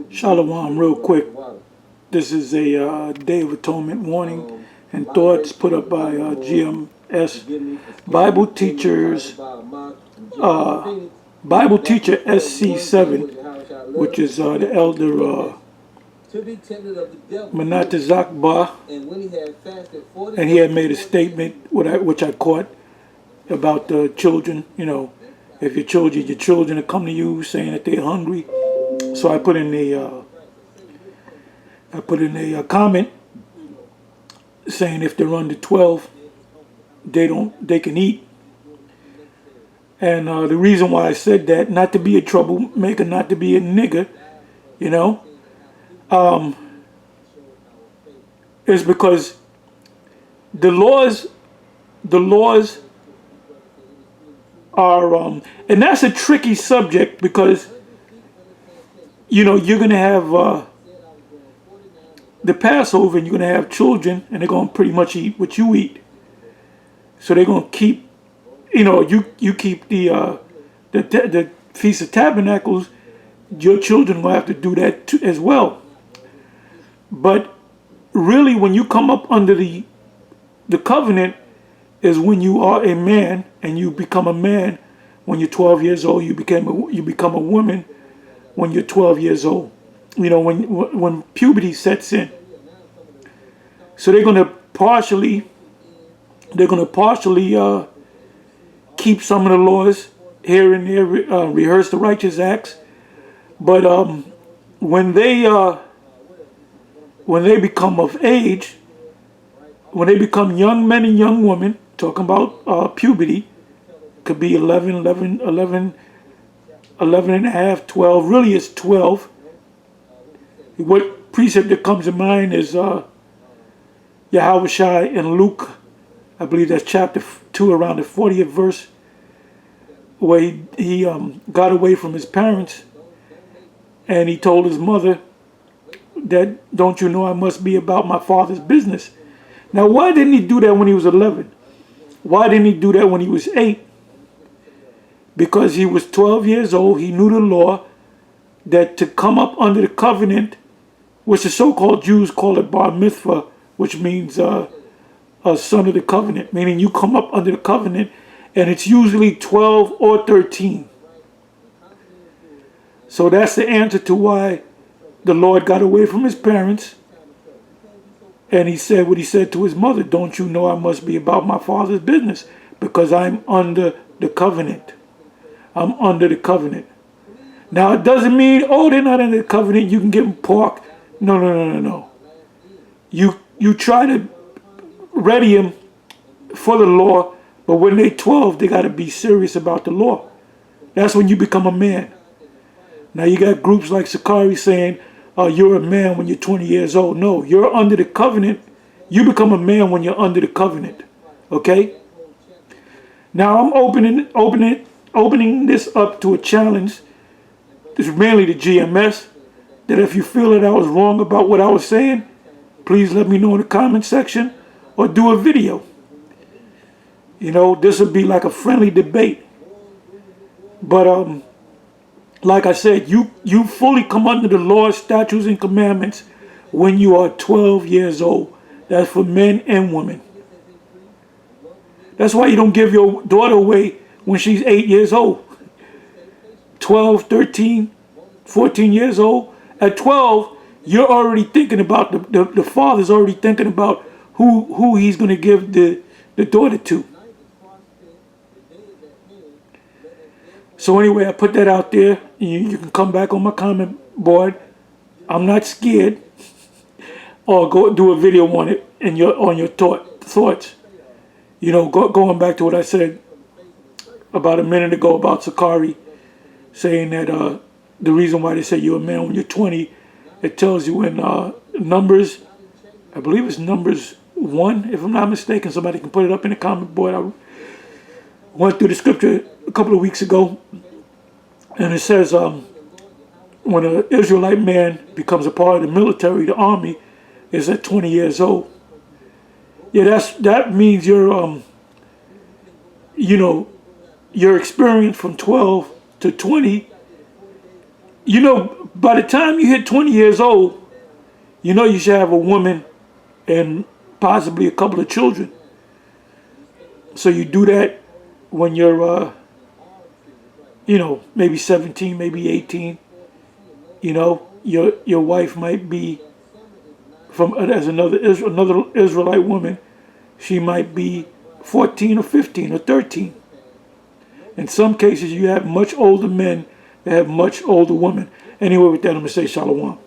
Shalom, real quick. This is a Day of Atonement warning and thoughts put up by GMS Bible Teachers, Bible Teacher SC7, which is the elder Menatezak Ba, and he had made a statement which I caught about the children. You know, if your children come to you saying that they're hungry. So I put in a comment saying if they're under 12, they can eat. And the reason why I said that, not to be a troublemaker, not to be a nigger, you know, is because the laws are, and that's a tricky subject because, you know, you're going to have the Passover and you're going to have children and they're going to pretty much eat what you eat. So they're going to keep, you know, you keep the Feast of Tabernacles, your children will have to do that too, as well. But really when you come up under the covenant is when you are a man and you become a man when you're 12 years old. You become a woman when you're 12 years old, you know, when puberty sets in. So they're going to partially keep some of the laws here and there, rehearse the righteous acts. But when they become of age, when they become young men and young women, talking about puberty, could be 11 and a half, 12, really it's 12. What precept that comes to mind is Yahushua in Luke, I believe that's chapter 2, around the 40th verse, where he got away from his parents and he told his mother that, don't you know I must be about my father's business. Now, why didn't he do that when he was 11? Why didn't he do that when he was 8? Because he was 12 years old. He knew the law that to come up under the covenant, which the so-called Jews call it bar mitzvah, which means a son of the covenant, meaning you come up under the covenant, and it's usually 12 or 13. So that's the answer to why the Lord got away from his parents, and he said what he said to his mother, don't you know I must be about my father's business, because I'm under the covenant. I'm under the covenant. Now, it doesn't mean, oh, they're not under the covenant, you can give them pork. No. You try to ready them for the law, but when they're 12, they got to be serious about the law. That's when you become a man. Now, you got groups like Sakari saying, you're a man when you're 20 years old. No, you're under the covenant. You become a man when you're under the covenant. Okay? Now, I'm opening this up to a challenge. This is mainly the GMS, that if you feel that I was wrong about what I was saying, please let me know in the comment section or do a video. You know, this would be like a friendly debate. But like I said, you fully come under the laws, statutes, and commandments when you are 12 years old. That's for men and women. That's why you don't give your daughter away when she's 8 years old. 12, 13, 14 years old. At 12, you're already thinking about, the father's already thinking about who he's going to give the daughter to. So anyway, I put that out there. You can come back on my comment board. I'm not scared. Or go do a video on it and on your thoughts. You know, going back to what I said about a minute ago about Sakari, saying that the reason why they say you're a man when you're 20, it tells you in Numbers, I believe it's Numbers 1, if I'm not mistaken. Somebody can put it up in the comment board. I went through the scripture a couple of weeks ago, and it says when an Israelite man becomes a part of the military, the army, is at 20 years old. Yeah, that means you're you know, your experience from 12 to 20 You know, by the time you hit 20 years old, you know you should have a woman and possibly a couple of children. So you do that when you're, you know, maybe 17, maybe 18. You know, your wife might be from as another Israelite woman. She might be 14 or 15 or 13. In some cases, you have much older men that have much older women. Anyway, with that, I'm going to say shalom.